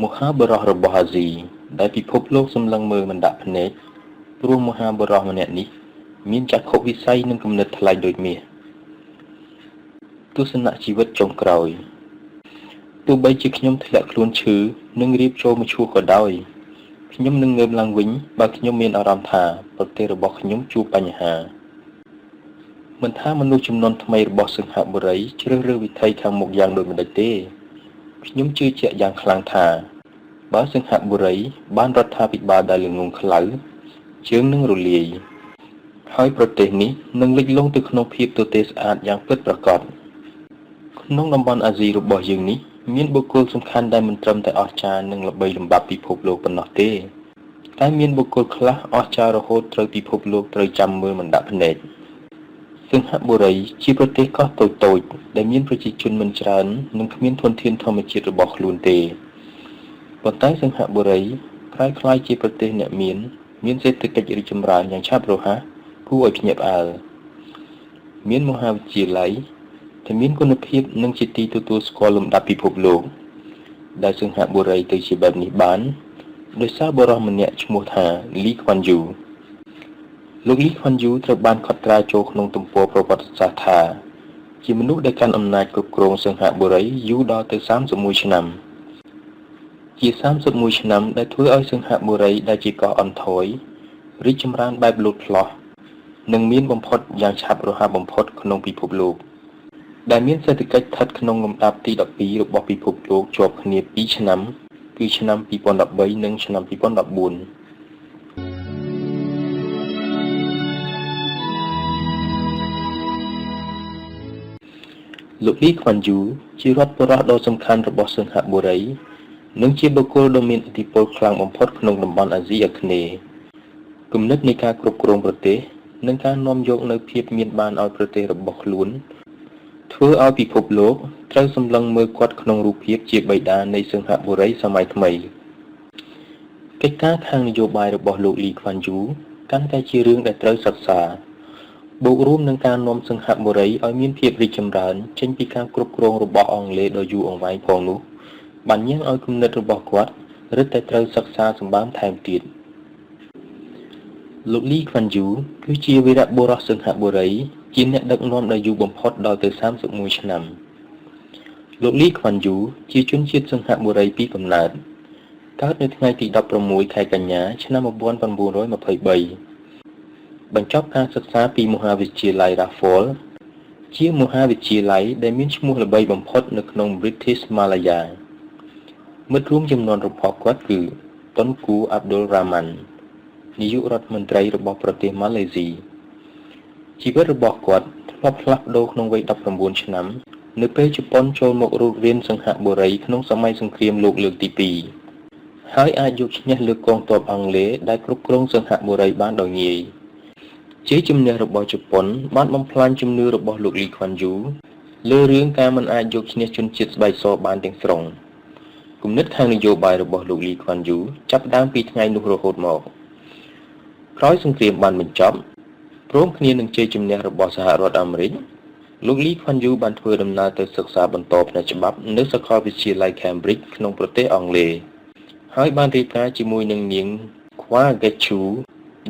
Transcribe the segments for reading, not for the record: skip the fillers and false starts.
មហាបរោះរបស់អាស៊ីដែលពិភពលោកសម្លឹងមើលមិនដាក់ភ្នែកព្រោះមហាបរោះម្នាក់នេះមានចក្ខុវិស័យនិងគំនិតថ្លៃដូចមាសទស្សនៈជីវិតចុងក្រោយទោះបីជាខ្ញុំធ្លាក់ខ្លួនឈឺនិងរៀបចូលមឈូសក៏ដោយខ្ញុំនឹងងើបឡើងវិញបើខ្ញុំមានអារម្មណ៍ថាប្រទេសរបស់ខ្ញុំជួបបញ្ហាមិនថាមនុស្សចំនួនថ្មីរបស់សិង្ហបុរីជ្រើសរើសវិថីខាងមុខយ៉ាងដូចម្តេចទេខ្ញុំជឿជាក់យ៉ាងខ្លាំងថាបើសិង្ហបុរីបានរដ្ឋាភិបាលដែលល្ងង់ខ្លៅជើងនឹងរលាយហើយប្រទេសនេះនឹងលិចលង់ទៅក្នុងភាពទទេស្អាតយ៉ាងពិតប្រាកដក្នុងតំបន់អាស៊ីរបស់យើងនេះមានបុគ្គលសំខាន់ដែលមិនត្រឹមតែអស្ចារ្យនិងល្បីលំបាប់ពិភពលោកប៉ុណ្ណោះទេតែមានបុគ្គលខ្លះអស្ចារ្យរហូតត្រូវពិភពលោកត្រូវចាំមើលមិនដាក់ភ្នែកសិង្ហបុរីជាប្រទេសកោះតូចៗដែលមានប្រជាជនមិនច្រើននិងគ្មានធនធានធម្មជាតិរបស់ខ្លួនទេប៉ុន្តែសិង្ហបុរីคล้ายៗជាប្រទេសអ្នកមានសេដ្ឋកិច្ចរីកចម្រើនយ៉ាងឆាប់រហ័សគួរឲ្យភ្ញាក់ផ្អើលមានមហាវិទ្យាល័យដែលមានគុណភាពនិងជាទីទទួលស្គាល់លំដាប់ពិភពលោកដែលសិង្ហបុរីទៅជាបែបនេះបានដោយសារបុរសម្នាក់ឈ្មោះថាលីខ្វាន់យូលោកលីខ្វាន់យូត្រូវបានកត់ត្រាចូលក្នុងទំព័រប្រវត្តិសាស្ត្រថាជាមនុស្សដែលកាន់អំណាចគ្រប់គ្រងសិង្ហបុរីយូរដល់ទៅ31ឆ្នាំជា31ឆ្នាំដែលធ្វើឲ្យសិង្ហបុរីដែលជាកោះអន់ថយរីកចម្រើនបែបលូតផ្លោះនិងមានបំផុតយ៉ាងឆាប់រហ័សបំផុតក្នុងពិភពលោកដែលមានសេដ្ឋកិច្ចស្ថិតក្នុងលំដាប់ទី12របស់ពិភពលោកជាប់គ្នា2ឆ្នាំគឺឆ្នាំ2013និងឆ្នាំ2014លោកលីខ្វាន់យូជារដ្ឋបរោះដ៏សំខាន់របស់សិង្ហបុរីនិងជាបុគ្គលដ៏មានឥទ្ធិពលខ្លាំងបំផុតក្នុងតំបន់អាស៊ីអាគ្នេយ៍គំនិតនៃការគ្រប់គ្រងប្រទេសនិងការនាំយកនូវភាពមានបានឲ្យប្រទេសរបស់ខ្លួនធ្វើឲ្យពិភពលោកត្រូវសម្លឹងមើលគាត់ក្នុងរូបភាពជាបិតានៃសិង្ហបុរីសម័យថ្មីកិច្ចការខាងនយោបាយរបស់លោកលីខ្វាន់យូកាន់តែជារឿងដែលត្រូវសិក្សាបូករួមនឹងការនាំសិង្ហបុរីឲ្យមានភាពរីកចម្រើនចេញពីការគ្រប់គ្រងរបស់អង់គ្លេសដ៏យូរអង្វែងផងនោះបានញ៉ាំងឲ្យគំនិតរបស់គាត់រឹតតែត្រូវសិក្សាសម្បើមថែមទៀតលោកលីខ្វាន់យូគឺជាវីរបុរសសិង្ហបុរីជាអ្នកដឹកនាំដ៏យូរបំផុតដល់ទៅ31ឆ្នាំលោកលីខ្វាន់យូជាជនជាតិសិង្ហបុរីពីកំណើតកើតនៅថ្ងៃទី16ខែកញ្ញាឆ្នាំ1923បញ្ចប់ការសិក្សាពីមហាវិទ្យាល័យ Raffles ជាមហាវិទ្យាល័យដែលមានឈ្មោះល្បីបំផុតនៅក្នុង British Malaya មិត្តរួមចំនួនរបស់គាត់គឺតុនគូអាប់ឌុលរ៉ាម៉ាន់នាយករដ្ឋមន្ត្រីរបស់ប្រទេសម៉ាឡេស៊ីជីវិតរបស់គាត់ធ្លាប់ផ្លាស់ប្ដូរក្នុងវ័យ19ឆ្នាំនៅពេលជប៉ុនចូលមករករានសិង្ហបុរីក្នុងសម័យសង្គ្រាមលោកលើកទី2ហើយអាចយកឈ្នះលើកងទ័ពអង់គ្លេសដែលគ្រប់គ្រងសិង្ហបុរីបានដោយងាយជ័យជំនះរបស់ជប៉ុនបានបំផ្លាញជំនឿរបស់លោកលីខ្វាន់យូលើរឿងការមិនអាចយកឈ្នះជនជាតិស្បែកសបានទាំងស្រុងគំនិតខាងនយោបាយរបស់លោកលីខ្វាន់យូចាប់ផ្ដើមពីថ្ងៃនោះរហូតមកក្រោយសង្គ្រាមបានបញ្ចប់ព្រមគ្នានឹងជ័យជំនះរបស់សហរដ្ឋអាមេរិកលោកលីខ្វាន់យូបានធ្វើដំណើរទៅសិក្សាបន្តផ្នែកច្បាប់នៅសាកលវិទ្យាល័យ Cambridge ក្នុងប្រទេសអង់គ្លេសហើយបានរៀបការជាមួយនឹងនាង Kwa Gechu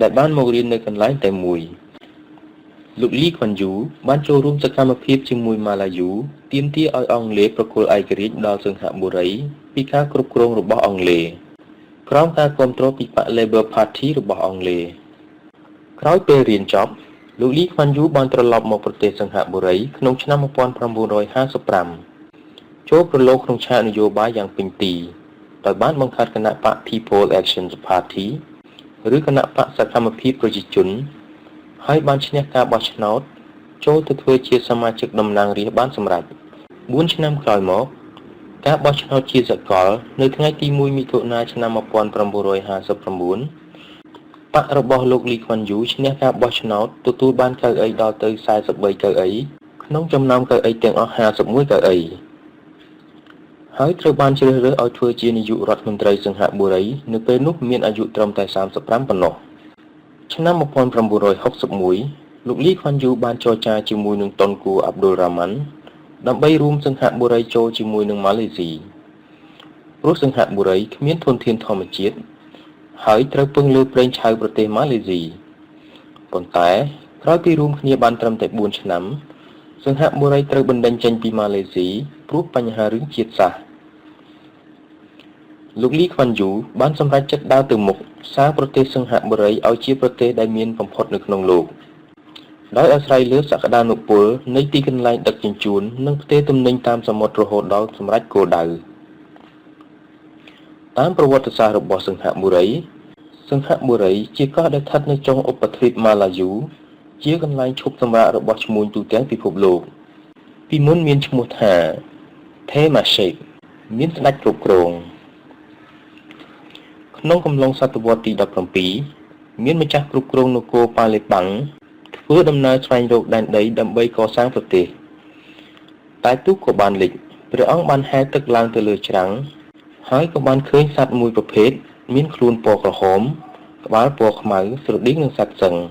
ដែលបានមករៀននៅកន្លែងតែមួយលោកលីខ្វាន់យូបានចូលរួមសកម្មភាពជាមួយម៉ាឡាយូទាមទារឲ្យអង់គ្លេសប្រគល់ឯករាជ្យដល់សិង្ហបុរីពីការគ្រប់គ្រងរបស់អង់គ្លេសក្រោមការគាំទ្រពីបក Labour Party របស់អង់គ្លេសក្រោយពេលរៀនចប់លោកលីខ្វាន់យូបានត្រឡប់មកប្រទេសសិង្ហបុរីក្នុងឆ្នាំ1955ចូលប្រឡូកក្នុងឆាកនយោបាយយ៉ាងពេញទីដោយបានបង្កើតគណៈបក People Action Party ឬគណៈបកសកម្មភាពប្រជាជនហើយបានឈ្នះការបោះឆ្នោតចូលទៅធ្វើជាសមាជិកតំណាងរាស្ត្របានសម្រេច4ឆ្នាំក្រោយមកការបោះឆ្នោតជាសកលនៅថ្ងៃទី1មិថុនាឆ្នាំ1959បករបស់លោកលីខ្វាន់យូឈ្នះការបោះឆ្នោតទទួលបានកៅអីដល់ទៅ43កៅអីក្នុងចំណោមកៅអីទាំងអស់51កៅអីហើយត្រូវបានជ្រើសរើសឲ្យធ្វើជានាយករដ្ឋមន្ត្រីសិង្ហបុរីនៅពេលនោះមានអាយុត្រឹមតែ35ប៉ុណ្ណោះឆ្នាំ1961លោកលីខ្វាន់យូបានចរចាជាមួយនឹងតុនគូអាប់ឌុលរ៉ាម៉ាន់ដើម្បីរួមសិង្ហបុរីចូលជាមួយនឹងម៉ាឡេស៊ី ព្រោះសង្ហបុរីគ្មានធនធានធម្មជាតិហើយត្រូវពឹងលើប្រេងឆៅប្រទេសម៉ាឡេស៊ីប៉ុន្តែក្រោយពីរួមគ្នាបានត្រឹមតែ4ឆ្នាំសង្ហបុរីត្រូវបណ្តេញចេញពីម៉ាឡេស៊ីព្រោះបញ្ហារឿងជាតិសាសន៍លោកលីខ្វាន់យូបានសម្រេចចិត្តដើរទៅមុខសារប្រទេសសង្ហបុរីឲ្យជាប្រទេសដែលមានបំផុតនៅក្នុងលោកដោយអាស្រ័យលើសក្តានុពលនៃទីកន្លែងដឹកជញ្ជូននិងផ្ទេរទំនិញតាមសមុទ្ររហូតដល់សម្រេចគោលដៅតាមប្រវត្តិសាស្ត្ររបស់សង្ហបុរីជាកោះដែលស្ថិតនៅចុងឧបទ្វីបម៉ាឡាយូជាកន្លែងឈប់សម្រាករបស់ឈ្មួញទូទាំងពិភពលោកពីមុនមានឈ្មោះថាថេម៉ាឆេកមានស្ដេចគ្រប់គ្រងក្នុងកំឡុងសតវត្សទី17មានម្ចាស់គ្រប់គ្រងនគរប៉ាឡេបាំងធ្វើដំណើរស្វែងរកដែនដីដើម្បីកសាងប្រទេសតែទូកក៏បានលិចព្រះអង្គបានហែលទឹកឡើងទៅលើច្រាំងហើយក៏បានឃើញសត្វមួយប្រភេទមានខ្លួនពណ៌ក្រហមក្បាលពណ៌ខ្មៅស្រដៀងនឹងសត្វសិង្ហ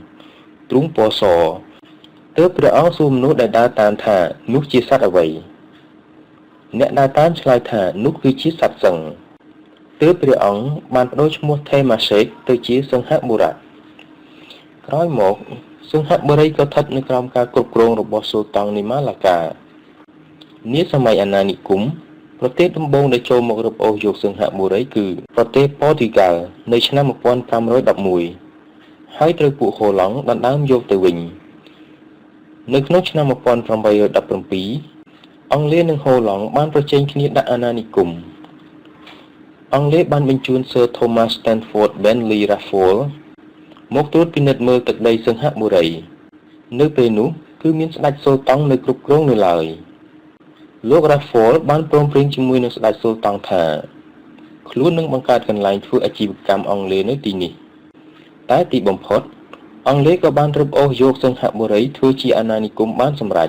ទ្រូងពណ៌សទើបព្រះអង្គសួរមនុស្សដែលដើរតាមថានោះជាសត្វអ្វីអ្នកដើរតាមឆ្លើយថានោះគឺជាសត្វសិង្ហទើបព្រះអង្គបានបដូរឈ្មោះថេម៉ាឆេកទៅជាសង្ហបុរៈក្រោយមកសង្ហបុរីក៏ស្ថិតនៅក្រោមការគ្រប់គ្រងរបស់សូតង់នៃម៉ាឡាកានាសម័យអាណានិគមប្រទេសដំបូងដែលចូលមករឹបអូសយកសង្ហបុរីគឺប្រទេសប៉ូទុយហ្គាល់នៅឆ្នាំ1511ហើយត្រូវពួកហូឡង់ដណ្ដើមយកទៅវិញនៅក្នុងឆ្នាំ1817អង់គ្លេសនិងហូឡង់បានប្រជែងគ្នាដាក់អាណានិគមអង់គ្លេសបានបញ្ជូន Sir Thomas Stamford Bentley Raffles មកត្រួតពិនិត្យមើលទឹកដីសង្ហបុរីនៅពេលនោះគឺមានស្ដេចសូតង់នៅគ្រប់គ្រងនៅឡើយលោក Raffles បានព្រមព្រៀងជាមួយនឹងស្ដេចសូតង់ថាខ្លួននឹងបង្កើតកន្លែងធ្វើអាជីវកម្មអង់គ្លេសនៅទីនេះតែទីបំផុតអង់គ្លេសក៏បានរឹបអូសយកសង្ហបុរីធ្វើជាអាណានិគមបានសម្រេច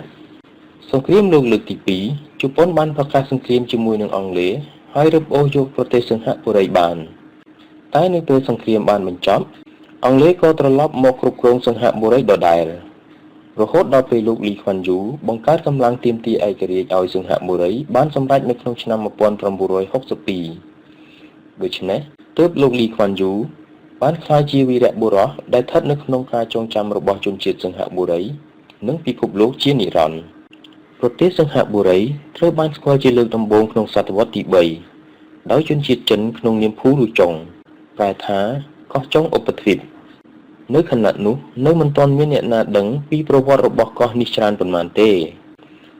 សង្គ្រាមលោកលើកទី2ជប៉ុនបានប្រកាសសង្គ្រាមជាមួយនឹងអង់គ្លេសហើយរឹបអូសយកប្រទេសសង្ហបុរីបានតែនៅពេលសង្គ្រាមបានបញ្ចប់អង់គ្លេសក៏ត្រឡប់មកគ្រប់គ្រងសង្ហបុរីដដែលរហូតដល់ពេលលោកលីខ្វាន់យូបង្កើតកម្លាំងទាមទារឯករាជ្យឲ្យសង្ហបុរីបានសម្រេចនៅក្នុងឆ្នាំ1962ដូច្នេះទើបលោកលីខ្វាន់យូបានក្លាយជាវីរបុរសដែលស្ថិតនៅក្នុងការចងចាំរបស់ជនជាតិសង្ហបុរីនិងពិភពលោកជានិរន្តរ៍ប្រទេសសង្ហបុរីត្រូវបានស្គាល់ជាលើកដំបូងក្នុងសតវត្សទី3ដោយជនជាតិចិនក្នុងនាមភូរូចុងប្រែថាកោះចុងឧបទ្វីបនៅខណៈនោះនៅមិនទាន់មានអ្នកណាដឹងពីប្រវត្តិរបស់កោះនេះច្រើនប៉ុន្មានទេ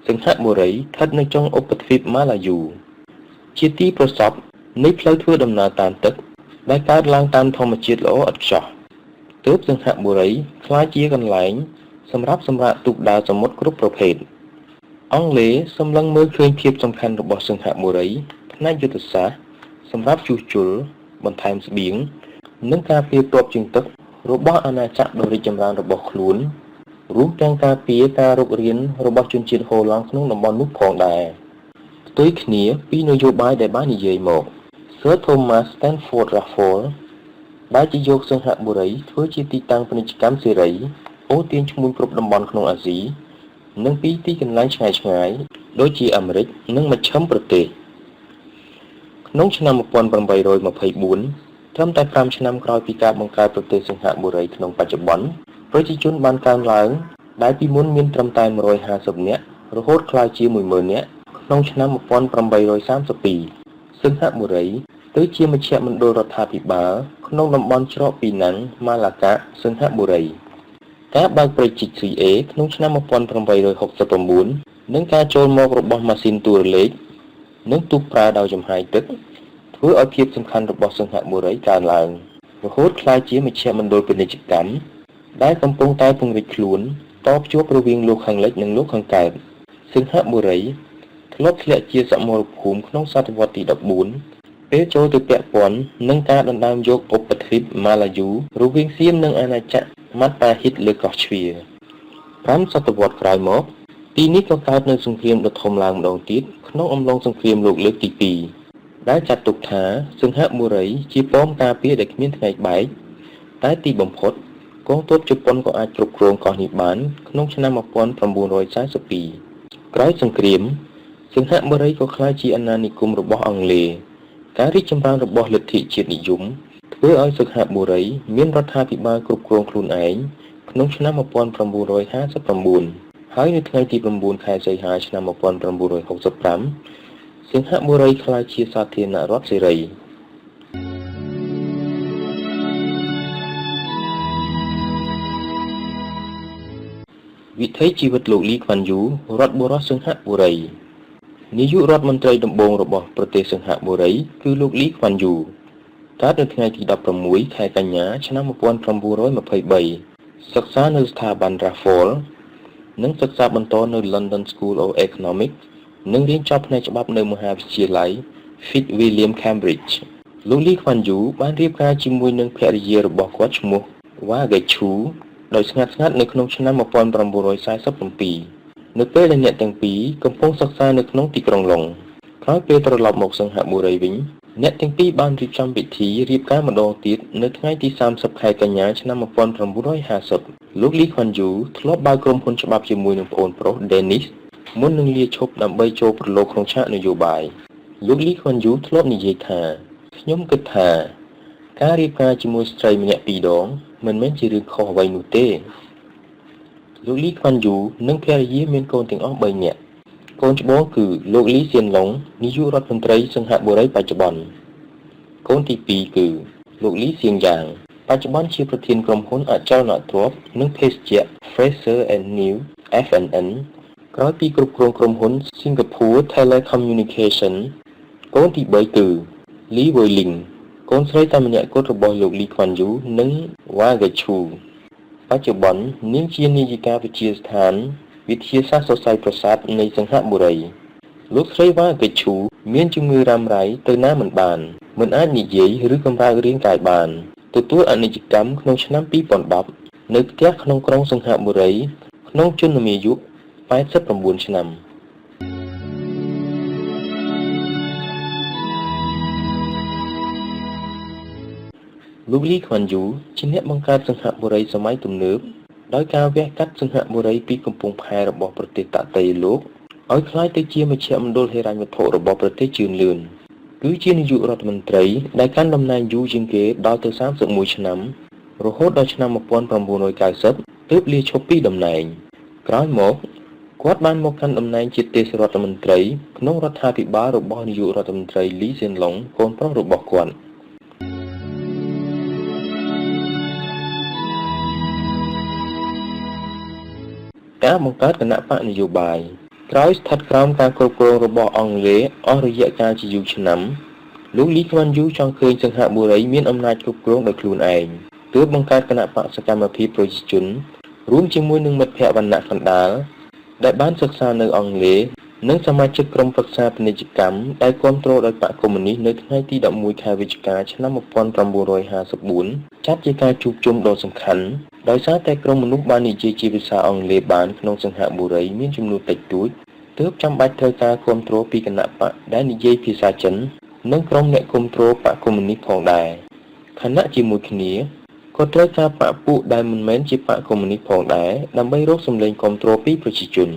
សង្ហបុរីស្ថិតនៅចុងឧបទ្វីបម៉ាឡាយូជាទីប្រសព្វនៃផ្លូវធ្វើដំណើរតាមទឹកដែលកើតឡើងតាមធម្មជាតិល្អឥតខ្ចោះទើបសង្ហបុរីក្លាយជាកន្លែងសម្រាប់សម្រាកទូកដើរសមុទ្រគ្រប់ប្រភេទអង់គ្លេសសម្លឹងមើលឃើញភាពសំខាន់របស់សង្ហបុរីផ្នែកយុទ្ធសាស្ត្រសម្រាប់ជួសជុលបន្ថែមស្បៀងនិងការពារទ័ពជើងទឹករបស់អាណាចក្រដ៏រីកចម្រើនរបស់ខ្លួនរួមទាំងការពារការរុករានរបស់ជនជាតិហូឡង់ក្នុងតំបន់នោះផងដែរផ្ទុយគ្នាពីនយោបាយដែលបាននិយាយមក Sir Thomas Stamford Raffles ដែលជាយកសង្ហបុរីធ្វើជាទីតាំងពាណិជ្ជកម្មសេរីអូសទាញឈ្មួញគ្រប់តំបន់ក្នុងអាស៊ីនិងពីទីកន្លែងឆ្ងាយៗដូចជាអាមេរិកនិងមជ្ឈិមប្រទេសក្នុងឆ្នាំ1824ត្រឹមតែ5ឆ្នាំក្រោយពីការបង្កើតប្រទេសសង្ហបុរីក្នុងបច្ចុប្បន្នប្រជាជនបានកើនឡើងដែលពីមុនមានត្រឹមតែ150នាក់រហូតក្លាយជា10000នាក់ក្នុងឆ្នាំ1832សង្ហបុរីទៅជាមជ្ឈមណ្ឌលរដ្ឋាភិបាលក្នុងតំបន់ច្រកពីណាំងម៉ាឡាកាសង្ហបុរីការបើកព្រែកជីក CA ក្នុងឆ្នាំ1869និងការចូលមករបស់ម៉ាស៊ីនទូរលេខនិងទូកប្រើដោយចំហាយទឹកធ្វើឲ្យភាពសំខាន់របស់សង្ហបុរីកើនឡើងរហូតក្លាយជាមជ្ឈមណ្ឌលពាណិជ្ជកម្មដែលកំពុងតែពង្រីកខ្លួនតភ្ជាប់រវាងលោកខាងលិចនិងលោកខាងកើតសង្ហបុរីធ្លាប់ធ្លាក់ជាសមរភូមិក្នុងសតវត្សទី14ពេលចូលទៅពាក់ព័ន្ធនឹងការដណ្ដើមយកឧបទ្វីបម៉ាឡាយូរវាងសៀមនិងអាណាចក្រម៉ាត់ប៉ាហ៊ីតលើកោះជ្វា5សតវត្សក្រោយមកទីនេះក៏កើតនៅសង្គ្រាមដ៏ធំឡើងម្ដងទៀតក្នុងអំឡុងសង្គ្រាមលោកលើកទី2ដែលចាត់ទុកថាសង្ហបុរីជាប៉មការពារដែលគ្មានថ្ងៃបែកតែទីបំផុតកងទ័ពជប៉ុនក៏អាចគ្រប់គ្រងកោះនេះបានក្នុងឆ្នាំ1942ក្រោយសង្គ្រាមសង្ហបុរីក៏ក្លាយជាអាណានិគមរបស់អង់គ្លេស ការរីកចម្រើនរបស់លទ្ធិជាតិនិយមធ្វើឲ្យសិង្ហបុរីមានរដ្ឋាភិបាលគ្រប់គ្រងខ្លួនឯងក្នុងឆ្នាំ1959ហើយនៅថ្ងៃទី9ខែសីហាឆ្នាំ1965សិង្ហបុរីក្លាយជាសាធារណរដ្ឋសេរីវិថីជីវិតលោកលីខ្វាន់យូរដ្ឋបុរសសិង្ហបុរីនាយករដ្ឋមន្ត្រីដំបូងរបស់ប្រទេសសិង្ហបុរីគឺលោកលីខ្វាន់យូកើតនៅថ្ងៃទី16ខែកញ្ញាឆ្នាំ1923សិក្សានៅស្ថាប័ន Raffles និងសិក្សាបន្តនៅ London School of Economics និងរៀនចប់ផ្នែកច្បាប់នៅមហាវិទ្យាល័យ Fitzwilliam Cambridge លោកលីខ្វាន់យូបានរៀបការជាមួយនឹងភរិយារបស់គាត់ឈ្មោះ Wa Gechu ដោយស្ងាត់ៗនៅក្នុងឆ្នាំ1947នៅពេលដែលអ្នកទាំងពីរកំពុងសិក្សានៅក្នុងទីក្រុងឡុងក្រោយពេលត្រឡប់មកសិង្ហបុរីវិញអ្នកទាំងពីរបានរៀបចំពិធីរៀបការម្ដងទៀតនៅថ្ងៃទី30ខែកញ្ញាឆ្នាំ1950លោកលីខ្វាន់យូធ្លាប់បើកក្រុមហ៊ុនច្បាប់ជាមួយនឹងប្អូនប្រុស Dennis មុននឹងលាឈប់ដើម្បីចូលប្រឡូកក្នុងឆាកនយោបាយលោកលីខ្វាន់យូធ្លាប់និយាយថាខ្ញុំគិតថាការរៀបការជាមួយស្ត្រីម្នាក់ពីរដងមិនមែនជារឿងខុសអ្វីនោះទេលោកលីខ្វាន់យូនិងភរិយាមានកូនទាំងអស់3នាក់កូនច្បងគឺលោកលីសៀនឡុងនាយករដ្ឋមន្ត្រីសិង្ហបុរីបច្ចុប្បន្នកូនទី2គឺលោកលីសៀងយ៉ាងបច្ចុប្បន្នជាប្រធានក្រុមហ៊ុនអចលនទ្រព្យនិងភេសជ្ជៈ Fraser and New F&N ក្រោយពីគ្រប់គ្រងក្រុមហ៊ុន Singapore Telecommunication កូនទី3គឺលីវ៉ុយលីងកូនស្រីតែម្នាក់គត់របស់លោកលីខ្វាន់យូនិងវ៉ាហ្គេឈូបច្ចុប្បន្ននាងជានាយិកាវិទ្យាស្ថានវិទ្យាសាស្ត្រសរសៃប្រសាទនៃសិង្ហបុរីលោកស្រីវ៉ាហ្គេឈូមានជំងឺរ៉ាំរ៉ៃទៅណាមិនបានមិនអាចនិយាយឬកម្រើករាងកាយបានទទួលអនិច្ចកម្មក្នុងឆ្នាំ2010នៅផ្ទះក្នុងក្រុងសិង្ហបុរីក្នុងជន្មាយុ89ឆ្នាំលោកលីខ្វាន់យូជាអ្នកបង្កើតសិង្ហបុរីសម័យទំនើបដោយការវះកាត់សិង្ហបុរីពីកំពង់ផែរបស់ប្រទេសតន្ត្រីលោកឲ្យក្លាយទៅជាមជ្ឈមណ្ឌលហិរញ្ញវត្ថុរបស់ប្រទេសជឿនលឿនគឺជានាយករដ្ឋមន្ត្រីដែលកាន់តំណែងយូរជាងគេដល់ទៅ31ឆ្នាំរហូតដល់ឆ្នាំ1990ទើបលាឈប់ពីតំណែងក្រោយមកគាត់បានមកកាន់តំណែងជាទេសរដ្ឋមន្ត្រីក្នុងរដ្ឋាភិបាលរបស់នាយករដ្ឋមន្ត្រីលីសៀនឡុងកូនប្រុសរបស់គាត់ការបង្កើតគណៈបកនយោបាយក្រោយស្ថិតក្រោមការគ្រប់គ្រងរបស់អង់គ្លេសអស់រយៈកាលជាយូរឆ្នាំលោកលីខ្វាន់យូចង់ឃើញសិង្ហបុរីមានអំណាចគ្រប់គ្រងដោយខ្លួនឯងទើបបង្កើតគណៈបកសកម្មភាពប្រជាជនរួមជាមួយនឹងមិត្តភ័ក្តិវណ្ណៈកណ្ដាលដែលបានសិក្សានៅអង់គ្លេសនិងសមាជិកក្រុមប្រឹក្សាពាណិជ្ជកម្មដែលគ្រប់គ្រងដោយបកកុម្មុយនីសនៅថ្ងៃទី11ខែវិច្ឆិកាឆ្នាំ1954ចាត់ជាការជួបជុំដ៏សំខាន់ដោយសារតែក្រុមមនុស្សបាននិយាយជាភាសាអង់គ្លេសបានក្នុងសិង្ហបុរីមានចំនួនតិចតួចទើបចាំបាច់ត្រូវការគ្រប់គ្រងពីគណៈបកដែលនិយាយភាសាចិននិងក្រុមអ្នកគ្រប់គ្រងបកកុម្មុយនីសផងដែរខណៈជាមួយគ្នាក៏ត្រូវការបកពួកដែលមិនមែនជាបកកុម្មុយនីសផងដែរដើម្បីរកសម្លេងគ្រប់គ្រងពីប្រជាជន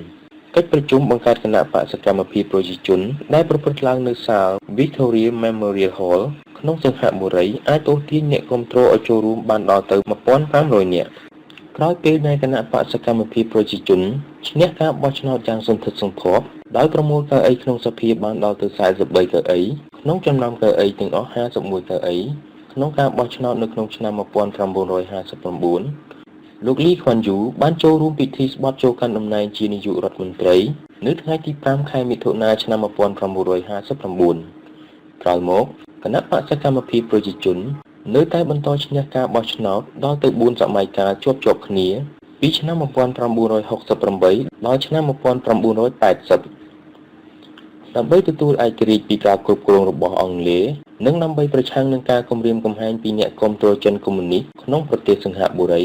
កិច្ចប្រជុំបង្កើតគណៈបកសកម្មភាពប្រជាជនដែលប្រព្រឹត្តឡើងនៅសាល Victoria Memorial Hall ក្នុងសិង្ហបុរីអាចទាស់ទាញអ្នកគ្រប់គ្រងឲ្យចូលរួមបានដល់ទៅ 1500 នាក់ក្រោយពេលដែលគណៈបកសកម្មភាពប្រជាជនឈ្នះការបោះឆ្នោតយ៉ាងសន្ធឹកសន្ធាប់ដោយប្រមូលកៅអីក្នុងសភាបានដល់ទៅ43កៅអីក្នុងចំណោមកៅអីទាំងអស់51កៅអីក្នុងការបោះឆ្នោតនៅក្នុងឆ្នាំ1959លោកលីខ្វាន់យូបានចូលរួមពិធីស្បត់ចូលកាន់តំណែងជានាយករដ្ឋមន្ត្រីនៅថ្ងៃទី5ខែមិថុនាឆ្នាំ1959ក្រោយមកគណៈបកសកម្មភាពប្រជាជននៅតែបន្តឈ្នះការបោះឆ្នោតដល់ទៅ4សម័យកាលជាប់គ្នាពីឆ្នាំ1968ដល់ឆ្នាំ1980ដើម្បីទទួលឯករាជ្យពីការគ្រប់គ្រងរបស់អង់គ្លេសនិងដើម្បីប្រឆាំងនឹងការគំរាមកំហែងពីអ្នកគ្រប់គ្រងចិនកុម្មុយនីសក្នុងប្រទេសសិង្ហបុរី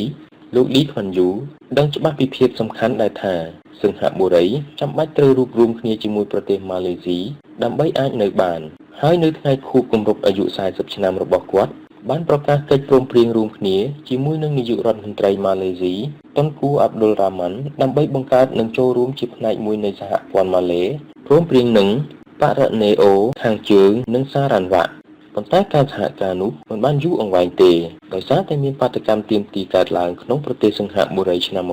លោកលីខ្វាន់យូដឹងច្បាស់ពីភាពសំខាន់ដែលថាសិង្ហបុរីចាំបាច់ត្រូវរួបរวมគ្នាជាមួយប្រទេសម៉ាឡេស៊ីដើម្បីអាចនៅបានហើយនៅថ្ងៃខួបគម្រប់អាយុ40ឆ្នាំរបស់គាត់បានប្រកាសកិច្ចព្រមព្រៀងរួមគ្នាជាមួយនឹងនាយករដ្ឋមន្ត្រីម៉ាឡេស៊ីតុនគូអាប់ឌុលរ៉ាម៉ាន់ដើម្បីបង្កើតនិងចូលរួមជាផ្នែកមួយនៃសហព័ន្ធម៉ាឡេព្រមព្រៀងនឹងប៉ារ៉ាណេអូខាងជើងនិងសារ៉ាន់វ៉ា ប៉ុន្តែការសហការនោះមិនបានយូរអង្វែងទេដោយសារតែមានបាតកម្មទាមទារកើតឡើងក្នុងប្រទេសសិង្ហបុរីឆ្នាំ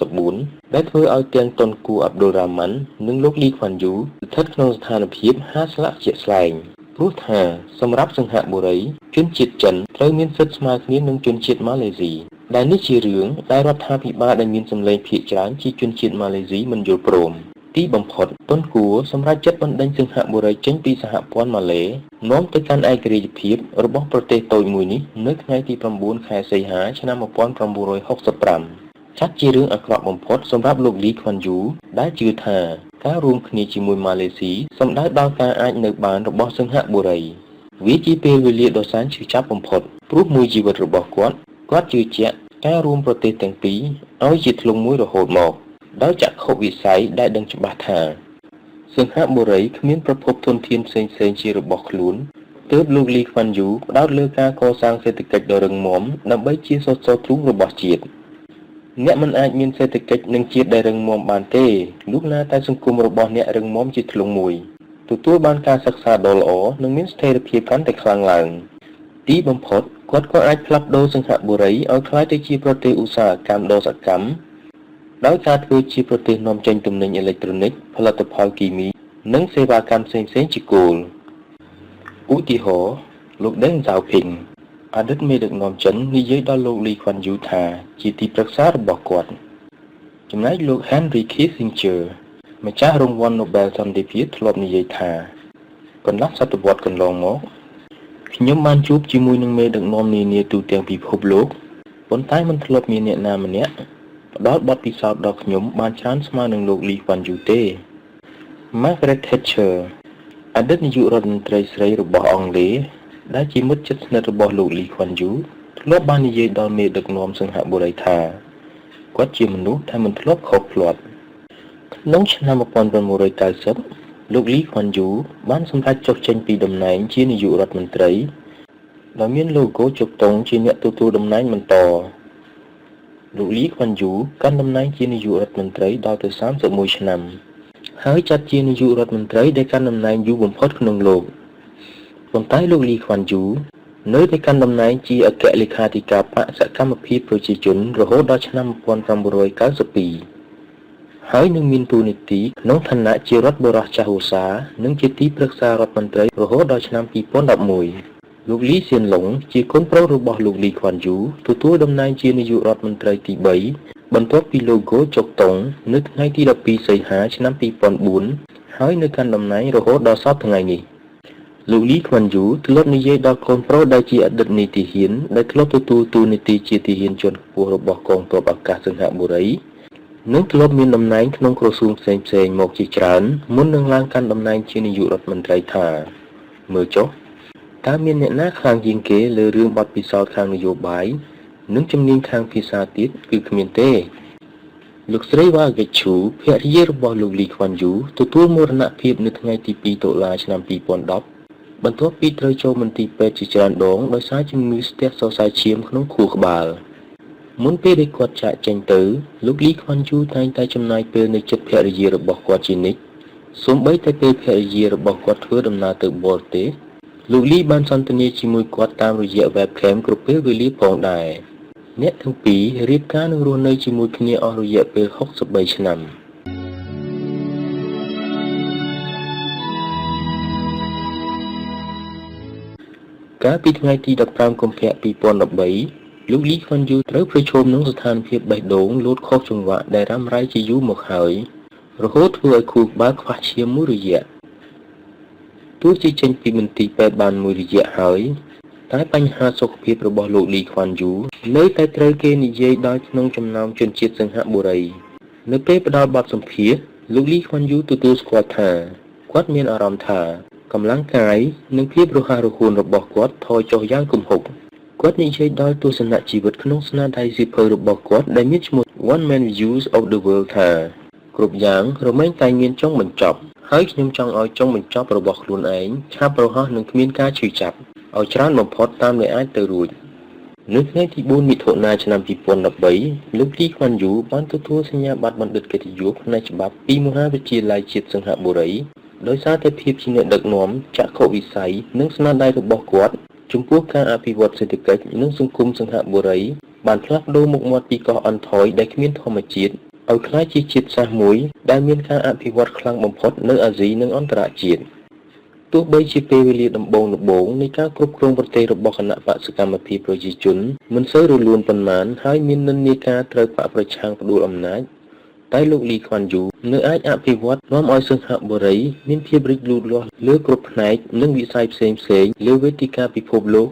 1964ដែលធ្វើឲ្យទាំងតុនគូអាប់ឌុលរ៉ាម៉ាន់និងលោកលីខ្វាន់យូស្ថិតក្នុងស្ថានភាពហាស្លាក់ជាក់ស្លែងព្រោះថាសម្រាប់សិង្ហបុរីជនជាតិចិនត្រូវមានសិទ្ធិស្មើគ្នានឹងជនជាតិម៉ាឡេស៊ីដែលនេះជារឿងដែលរដ្ឋាភិបាលដែលមានសម្លេងភាគច្រើនជាជនជាតិម៉ាឡេស៊ីមិនយល់ព្រមទីបំផុតតុនគួរសម្រាប់ចិត្តបណ្ដេញសិង្ហបុរីចេញពីសហព័ន្ធម៉ាឡេនាំទៅកាន់ឯករាជ្យភាពរបស់ប្រទេសតូចមួយនេះនៅថ្ងៃទី9ខែសីហាឆ្នាំ1965ចាត់ជារឿងអាក្រក់បំផុតសម្រាប់លោកលីខ្វាន់យូដែលជឿថាការរួមគ្នាជាមួយម៉ាឡេស៊ីសំដៅដល់ការអាចនៅបានរបស់សិង្ហបុរីវាជាពេលវេលាដ៏សែនឈឺចាប់បំផុតព្រោះមួយជីវិតរបស់គាត់ជឿជាក់ការរួមប្រទេសទាំងពីរឲ្យជាធ្លុងមួយរហូតមកដោយចក្ខុវិស័យដែលដឹងច្បាស់ថាសិង្ហបុរីគ្មានប្រភពធនធានផ្សេងៗជារបស់ខ្លួនទើបលោកលីខ្វាន់យូផ្ដោតលើការកសាងសេដ្ឋកិច្ចដ៏រឹងមាំដើម្បីជាសសរទ្រូងរបស់ជាតិអ្នកមិនអាចមានសេដ្ឋកិច្ចនិងជាតិដែលរឹងមាំបានទេលុះណាតែសង្គមរបស់អ្នករឹងមាំជាធ្លុងមួយទទួលបានការសិក្សាដ៏ល្អនិងមានស្ថិរភាពកាន់តែខ្លាំងឡើងទីបំផុតគាត់ក៏អាចផ្លាស់ប្ដូរសិង្ហបុរីឲ្យក្លាយទៅជាប្រទេសឧស្សាហកម្មដ៏សកម្មដោយការធ្វើជាប្រទេសនាំចេញទំនិញអេឡិចត្រូនិកផលិតផលគីមីនិងសេវាកម្មផ្សេងៗជាគោលឧទាហរណ៍លោកដេងហ្សាវភីងអតីតមេដឹកនាំចិននិយាយដល់លោកលីខ្វាន់យូថាជាទីប្រឹក្សារបស់គាត់ចំណែកលោក Henry Kissinger ម្ចាស់រង្វាន់ Nobel សន្តិភាពធ្លាប់និយាយថាកន្លះសតវត្សរ៍កន្លងមកខ្ញុំបានជួបជាមួយនឹងមេដឹកនាំនានាទូទាំងពិភពលោកប៉ុន្តែមិនធ្លាប់មានអ្នកណាម្នាក់ផ្ដល់បទពិសោធន៍ដល់ខ្ញុំបានច្រើនស្មើនឹងលោកលីខ្វាន់យូទេ Margaret Thatcher អតីតនាយករដ្ឋមន្ត្រីស្រីរបស់អង់គ្លេសដែលជាមិត្តជិតស្និទ្ធរបស់លោកលីខ្វាន់យូធ្លាប់បាននិយាយដល់មេដឹកនាំសិង្ហបុរីថាគាត់ជាមនុស្សដែលមិនធ្លាប់ខុសភ្លាត់ក្នុងឆ្នាំ1990លោកលីខ្វាន់យូបានសម្រេចចុះចេញពីតំណែងជានាយករដ្ឋមន្ត្រីដោយមាន logo ជុកតុងជាអ្នកទទួលតំណែងបន្តលោកលីខ្វាន់យូកាន់តំណែងជានាយករដ្ឋមន្ត្រីដល់ទៅ31ឆ្នាំហើយចាត់ជានាយករដ្ឋមន្ត្រីដែលកាន់តំណែងយូរបំផុតក្នុងលោកប៉ុន្តែលោកលីខ្វាន់យូនៅតែកាន់តំណែងជាអគ្គលេខាធិការបក្សសកម្មភាពប្រជាជនរហូតដល់ឆ្នាំ1992ហើយនឹងមានតួនាទីក្នុងឋានៈជារដ្ឋបរិចាស់ឧស្សាហ៍និងជាទីប្រឹក្សារដ្ឋមន្ត្រីរហូតដល់ឆ្នាំ2011លោកលីសៀនឡុងជាកូនប្រុសរបស់លោកលីខ្វាន់យូទទួលតំណែងជានាយករដ្ឋមន្ត្រីទី3បន្ទាប់ពី logo ចុកតុងនៅថ្ងៃទី12សីហាឆ្នាំ2004ហើយនៅកាន់តំណែងរហូតដល់សប្តាហ៍ថ្ងៃនេះលោកលីខ្វាន់យូធ្លាប់និយាយដល់កូនប្រុសដែលជាអតីតនាយទាហានដែលធ្លាប់ទទួលតួនាទីជាទាហានជាន់ខ្ពស់របស់កងទ័ពអាកាសសិង្ហបុរីនិងធ្លាប់មានតំណែងក្នុងក្រសួងផ្សេងៗមកជាច្រើនមុននឹងឡើងកាន់តំណែងជានាយករដ្ឋមន្ត្រីថាមើលចុះតើមានអ្នកណាខ្លាំងជាងគេលើរឿងបទពិសោធន៍ខាងនយោបាយនិងជំនាញខាងភាសាទៀតគឺគ្មានទេលោកស្រីវ៉ាហ្គិចឈូភរិយារបស់លោកលីខ្វាន់យូទទួលមរណភាពនៅថ្ងៃទី2តុលាឆ្នាំ2010បន្ទាប់ពីត្រូវចូលមន្ទីរពេទ្យជាច្រើនដងដោយសារជំងឺស្ទះសរសៃឈាមក្នុងខួរក្បាលមុនពេលដែលគាត់ចាកចេញទៅលោកលីខ្វាន់យូតែងតែចំណាយពេលនៅជិតភរិយារបស់គាត់ជានិច្ចសូម្បីតែពេលភរិយារបស់គាត់ធ្វើដំណើរទៅបរទេសលោកលីបានសន្ទនាជាមួយគាត់តាមរយៈ webcam គ្រប់ពេលវេលាផងដែរអ្នកទាំងពីររៀបការនឹងរស់នៅជាមួយគ្នាអស់រយៈពេល63ឆ្នាំកាលពីថ្ងៃទី15កុម្ភៈ2013លោកលីខ្វាន់យូត្រូវប្រឈមនឹងស្ថានភាពបេះដូងលោតខុសចង្វាក់ដែលរ៉ាំរ៉ៃជាយូរមកហើយរហូតធ្វើឲ្យខួរក្បាលខ្វះឈាមមួយរយៈទោះជាចេញពីមន្ទីរពេទ្យបានមួយរយៈហើយតែបញ្ហាសុខភាពរបស់លោកលីខ្វាន់យូនៅតែត្រូវគេនិយាយដល់ក្នុងចំណោមជនជាតិសិង្ហបុរីនៅពេលផ្ដល់បទសម្ភាសន៍លោកលីខ្វាន់យូទទួលស្គាល់ថាគាត់មានអារម្មណ៍ថាកម្លាំងកាយនិងភាពរហ័សរហួនរបស់គាត់ថយចុះយ៉ាងគំហុកគាត់និយាយដល់ទស្សនៈជីវិតក្នុងស្នាដៃសៀវភៅរបស់គាត់ដែលមានឈ្មោះ One Man Views of the World ថាគ្រប់យ៉ាងរមែងតែមានចុងបញ្ចប់ហើយខ្ញុំចង់ឲ្យចុងបញ្ចប់របស់ខ្លួនឯងឆាប់រហ័សនិងគ្មានការឈឺចាប់ឲ្យច្រើនបំផុតតាមដែលអាចទៅរួចនៅថ្ងៃទី4មិថុនាឆ្នាំ2013លោកលីខ្វាន់យូបានទទួលសញ្ញាបត្របណ្ឌិតកិត្តិយសផ្នែកច្បាប់ពីមហាវិទ្យាល័យជាតិសិង្ហបុរីដោយសារតែភាពជាអ្នកដឹកនាំចក្ខ ខុវិស័យនិងស្នាដៃរបស់គាត់ចំពោះការអភិវឌ្ឍសេដ្ឋកិច្ចនិងសង្គមសង្ហបុរីបានផ្លាស់ប្ដូរមុខមាត់ពីកោះអន្ថយដែលគ្មានធម្មជាតិឲ្យក្លាយជាជាតិសាសន៍មួយដែលមានការអភិវឌ្ឍខ្លាំងបំផុតនៅអាស៊ីនិងអន្តរជាតិទោះបីជាពេលវេលាដំបូងនៃការគ្រប់គ្រងប្រទេសរបស់គណៈបក្សសកម្មភាពប្រជាជនមិនសូវរលូនប៉ុន្មានហើយមាននិន្នាការត្រូវបកប្រឆាំងផ្ដួលអំណាចតែលោកលីខ្វាន់យូនៅអាចអភិវឌ្ឍនាំឲ្យសង្ហបុរីមានភាពរីកលូតលាស់លើគ្រប់ផ្នែកនិងវិស័យផ្សេងៗលើវេទិកាពិភពលោក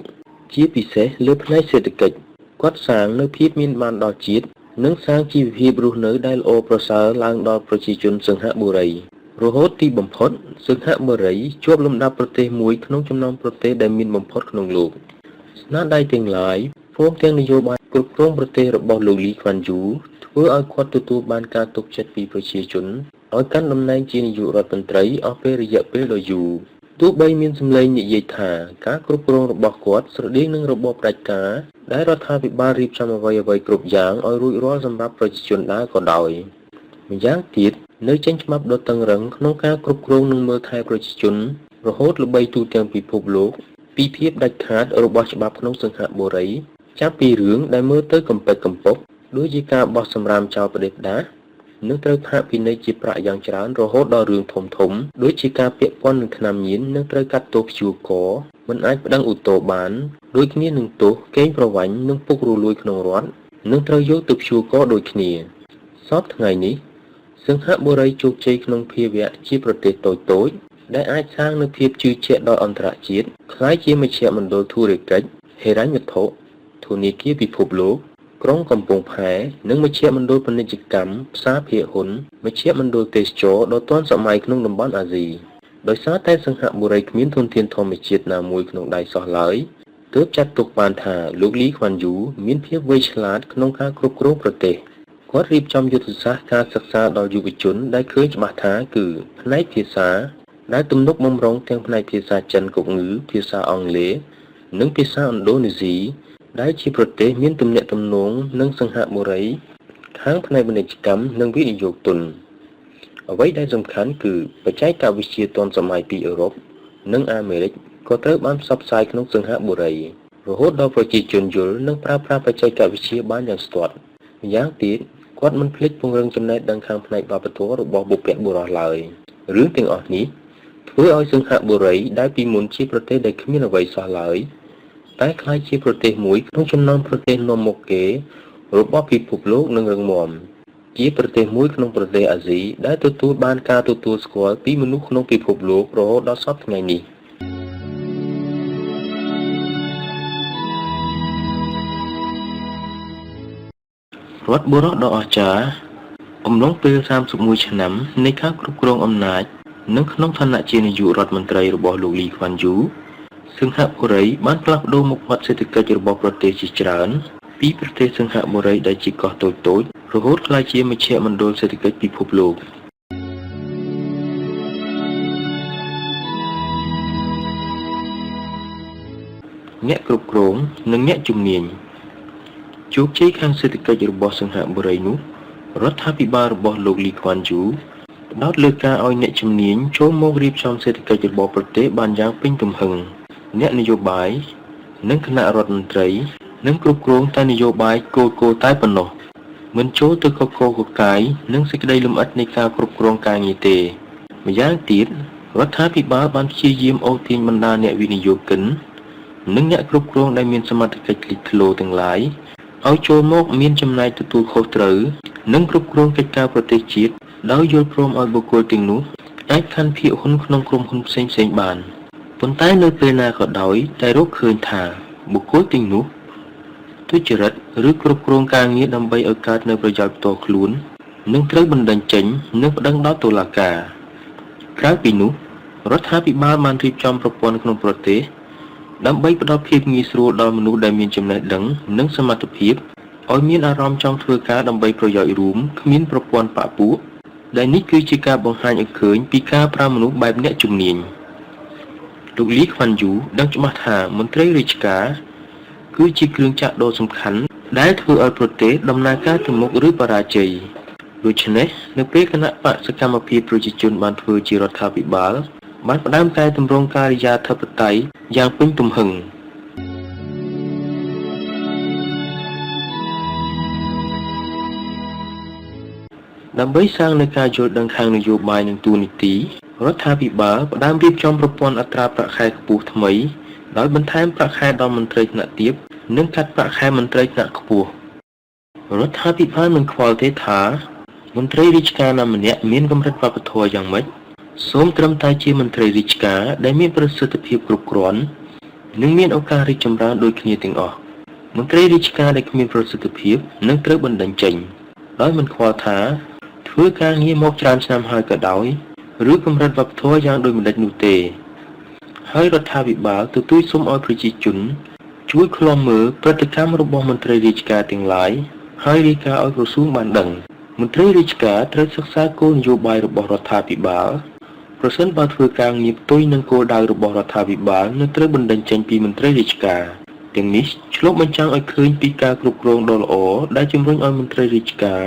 ជាពិសេសលើផ្នែកសេដ្ឋកិច្ចគាត់សាងនៅភាពមានបានដល់ជាតិនិងសាងជីវភាពរស់នៅដែលល្អប្រសើរឡើងដល់ប្រជាជនសង្ហបុរីរហូតទីបំផុតសង្ហបុរីជាប់លំដាប់ប្រទេសមួយក្នុងចំណោមប្រទេសដែលមានបំផុតក្នុងលោកស្នាដៃទាំងឡាយព្រមទាំងនយោបាយគ្រប់គ្រងប្រទេសរបស់លោកលីខ្វាន់យូធ្វើឲ្យគាត់ទទួលបានការទុកចិត្តពីប្រជាជនឲ្យកាន់តំណែងជានាយករដ្ឋមន្ត្រីអស់ពេលរយៈពេលដ៏យូរទោះបីមានសម្លេងនិយាយថាការគ្រប់គ្រងរបស់គាត់ស្រដៀងនឹងរបបផ្ដាច់ការដែលរដ្ឋាភិបាលរៀបចំអ្វីៗគ្រប់យ៉ាងឲ្យរួចរាល់សម្រាប់ប្រជាជនដែរក៏ដោយម្យ៉ាងទៀតនៅចេញច្បាប់ដ៏តឹងរ៉ឹងក្នុងការគ្រប់គ្រងនិងមើលថែប្រជាជនរហូតល្បីទូទាំងពិភពលោកពីភាពដាច់ខាតរបស់ច្បាប់ក្នុងសង្ហបុរីចាប់ពីរឿងដែលមើលទៅកំពេចកំពុកដូចជាការបោះសម្រាមចោលប្រទេសដានឹងត្រូវផាកពិន័យជាប្រាក់យ៉ាងច្រើនរហូតដល់រឿងធំដូចជាការពាក់ព័ន្ធនឹងថ្នាំញៀននឹងត្រូវកាត់ទោសព្យួរកមិនអាចប្តឹងឧទ្ធរណ៍បានដូចគ្នានឹងទោសកេងប្រវ័ញ្ចនិងពុករលួយក្នុងរដ្ឋនឹងត្រូវយកទៅព្យួរកដូចគ្នាសពថ្ងៃនេះសង្ហបុរីជោគជ័យក្នុងភាវៈជាប្រទេសតូចៗដែលអាចសាងនូវភាពជឿជាក់ដល់អន្តរជាតិក្លាយជាមជ្ឈមណ្ឌលធុរកិច្ចហិរញ្ញវត្ថុធនាគារពិភពលោកក្រុងកំពង់ផែនិងមជ្ឈមណ្ឌលពាណិជ្ជកម្មផ្សារភាគហ៊ុនមជ្ឈមណ្ឌលទេសចរណ៍ដ៏ទាន់សម័យក្នុងតំបន់អាស៊ីដោយសារតែសង្ហបុរីគ្មានធនធានធម្មជាតិណាមួយក្នុងដៃសោះឡើយទើបចាត់ទុកបានថាលោកលីខ្វាន់យូមានភាពវៃឆ្លាតក្នុងការគ្រប់គ្រងប្រទេសគាត់រៀបចំយុទ្ធសាស្ត្រការសិក្សាដល់យុវជនដែលឃើញច្បាស់ថាគឺផ្នែកភាសាដែលទំនុកបំរុងទាំងផ្នែកភាសាចិនគងឺភាសាអង់គ្លេសនិងភាសាឥណ្ឌូនេស៊ីដែលជាប្រទេសមានទំនាក់ទំនងនឹងសង្ហបុរីខាងផ្នែកពាណិជ្ជកម្មនិងវិនិយោគទុនអ្វីដែលសំខាន់គឺបច្ចេកវិទ្យាទាន់សម័យពីអឺរ៉ុបនិងអាមេរិកក៏ត្រូវបានផ្សព្វផ្សាយក្នុងសង្ហបុរីរហូតដល់ប្រជាជនយល់និងប្រើប្រាស់បច្ចេកវិទ្យាបានយ៉ាងស្ទាត់ម្យ៉ាងទៀតគាត់មិនភ្លេចពង្រឹងចំណេះដឹងខាងផ្នែកវប្បធម៌របស់បុព្វបុរសឡើយរឿងទាំងអស់នេះធ្វើឲ្យសង្ហបុរីដែលពីមុនជាប្រទេសដែលគ្មានអ្វីសោះឡើយតែក្លាយជាប្រទេសមួយក្នុងចំណោមប្រទេសនាំមុខគេរបស់ពិភពលោកនិងរឹងមាំជាប្រទេសមួយក្នុងប្រទេសអាស៊ីដែលទទួលបានការទទួលស្គាល់ពីមនុស្សក្នុងពិភពលោករហូតដល់សព្វថ្ងៃនេះរដ្ឋបុរសដ៏អស្ចារ្យអំឡុងពេល31ឆ្នាំនៃការគ្រប់គ្រងអំណាចនិងក្នុងឋានៈជានាយករដ្ឋមន្ត្រីរបស់លោកលីខ្វាន់យូសង្ហបុរីបានផ្លាស់ប្ដូរមុខមាត់សេដ្ឋកិច្ចរបស់ប្រទេសជាច្រើនពីប្រទេសសង្ហបុរីដែលជាកោះតូចៗរហូតក្លាយជាមជ្ឈមណ្ឌលសេដ្ឋកិច្ចពិភពលោកអ្នកគ្រប់គ្រងនិងអ្នកជំនាញជោគជ័យខាងសេដ្ឋកិច្ចរបស់សង្ហបុរីនោះរដ្ឋាភិបាលរបស់លោកលីខ្វាន់យូផ្ដោតលើការឲ្យអ្នកជំនាញចូលមករៀបចំសេដ្ឋកិច្ចរបស់ប្រទេសបានយ៉ាងពេញទំហឹងអ្នកនយោបាយនិងគណៈរដ្ឋមន្ត្រីនឹងគ្រប់គ្រងតែនយោបាយគោលតែប៉ុណ្ណោះមិនចូលទៅកកកកាយនិងសេចក្តីលម្អិតនៃការគ្រប់គ្រងការងារទេម្យ៉ាងទៀតរដ្ឋាភិបាលបានព្យាយាមអូសទាញបណ្ដាអ្នកវិនិយោគិននិងអ្នកគ្រប់គ្រងដែលមានសមត្ថកិច្ចលេចធ្លោទាំងឡាយឲ្យចូលមកមានចំណែកទទួលខុសត្រូវនិងគ្រប់គ្រងកិច្ចការប្រទេសជាតិដោយយល់ព្រមឲ្យបុគ្គលទាំងនោះអាចកាន់ភាគហ៊ុនក្នុងក្រុមហ៊ុនផ្សេងៗបានប៉ុន្តែនៅពេលណាក៏ដោយតែរកឃើញថាបុគ្គលទាំងនោះទុច្ចរិតឬគ្រប់គ្រងការងារដើម្បីឲ្យកើតនូវប្រយោជន៍ផ្ទាល់ខ្លួននឹងត្រូវបណ្តេញចេញនិងប្តឹងដល់តុលាការក្រៅពីនោះរដ្ឋាភិបាលបានរៀបចំប្រព័ន្ធក្នុងប្រទេសដើម្បីផ្តល់ភាពងាយស្រួលដល់មនុស្សដែលមានចំណេះដឹងនិងសមត្ថភាពឲ្យមានអារម្មណ៍ចង់ធ្វើការដើម្បីប្រយោជន៍រួមគ្មានប្រព័ន្ធបពុះដែលនេះគឺជាការបង្ហាញឲ្យឃើញពីការប្រើមនុស្សបែបអ្នកជំនាញលោកលីខ្វាន់យូដឹងច្បាស់ថាមន្ត្រីរាជការគឺជាគ្រឿងចក្រដ៏សំខាន់ដែលធ្វើឲ្យប្រទេសដំណើរការទៅមុខឬបរាជ័យដូច្នេះនៅពេលគណៈបក្សសកម្មភាពប្រជាជនបានធ្វើជារដ្ឋាភិបាល បានផ្ដើមកែតម្រង់ការិយាធិបតេយ្យយ៉ាងពេញទំហឹងដើម្បីសាងនូវការយល់ដឹងខាងនយោបាយនិងទូនីតិរដ្ឋាភិបាលផ្ដើមរៀបចំប្រព័ន្ធអត្រាប្រាក់ខែខ្ពស់ថ្មីដោយបន្ថែមប្រាក់ខែដល់មន្ត្រីថ្នាក់ទាបនិងកាត់ប្រាក់ខែមន្ត្រីថ្នាក់ខ្ពស់រដ្ឋាភិបាលមិនខ្វល់ទេថាមន្ត្រីរាជការណាម្នាក់មានកម្រិតវប្បធម៌យ៉ាងម៉េចសូមត្រឹមតែជាមន្ត្រីរាជការដែលមានប្រសិទ្ធភាពគ្រប់គ្រាន់និងមានឱកាសរីកចម្រើនដូចគ្នាទាំងអស់មន្ត្រីរាជការដែលគ្មានប្រសិទ្ធភាពនឹងត្រូវបណ្តេញចេញដោយមិនខ្វល់ថាធ្វើការងារមកច្រើនឆ្នាំហើយក៏ដោយឬកម្រិតវប្បធម៌យ៉ាងដូចម្តេចនោះទេហើយរដ្ឋាភិបាលទទូចសូមឲ្យប្រជាជនជួយឃ្លាំមើលប្រតិកម្មរបស់មន្ត្រីរាជការទាំងឡាយហើយរាយការណ៍ឲ្យក្រសួងបានដឹងមន្ត្រីរាជការត្រូវសិក្សាគោលនយោបាយរបស់រដ្ឋាភិបាលប្រសិនបើធ្វើការងារផ្ទុយនឹងគោលដៅរបស់រដ្ឋាភិបាលនឹងត្រូវបណ្តេញចេញពីមន្ត្រីរាជការទាំងនេះឆ្លុះបញ្ចាំងឲ្យឃើញពីការគ្រប់គ្រងដ៏ល្អដែលជំរុញឲ្យមន្ត្រីរាជការ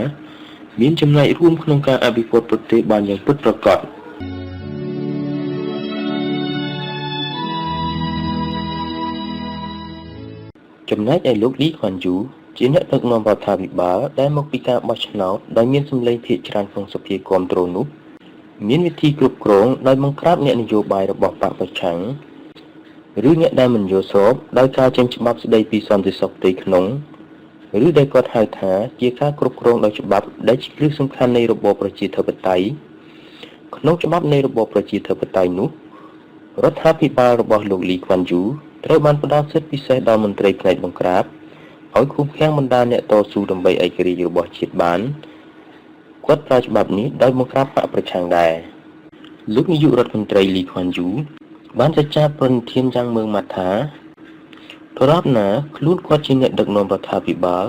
មានចំណែករួមក្នុងការអភិវឌ្ឍប្រទេសបានយ៉ាងពិតប្រាកដចំណែកឯលោកលីខ្វាន់យូជាអ្នកដឹកនាំរដ្ឋាភិបាលដែលមកពីការបោះឆ្នោតដោយមានសម្លេងភាគច្រើនក្នុងសភាគាំទ្រនោះមានវិធីគ្រប់គ្រងដោយបង្ក្រាបអ្នកនយោបាយរបស់បកប្រឆាំងឬអ្នកដែលមិនយល់ស្របដោយការចេញច្បាប់ស្តីពីសន្តិសុខផ្ទៃក្នុងឬដែលគាត់ហៅថាជាការគ្រប់គ្រងដោយច្បាប់ដែលជាគ្រឹះសំខាន់នៃរបបប្រជាធិបតេយ្យក្នុងច្បាប់នៃរបបប្រជាធិបតេយ្យនោះរដ្ឋាភិបាលរបស់លោកលីខ្វាន់យូត្រូវបានផ្ដល់សិទ្ធិពិសេសដល់មន្ត្រីផ្នែកបង្ក្រាបឲ្យឃុំឃាំងបណ្ដាអ្នកតស៊ូដើម្បីឯករាជ្យរបស់ជាតិបានគាត់ប្រើច្បាប់នេះដោយបង្ក្រាបបកប្រឆាំងដែរលោកនាយករដ្ឋមន្ត្រីលីខ្វាន់យូបានចចាប្រនិធានយ៉ាងម៉ឺងម៉ាត់ថាដរាបណាខ្លួនគាត់ជាអ្នកដឹកនាំរដ្ឋាភិបាល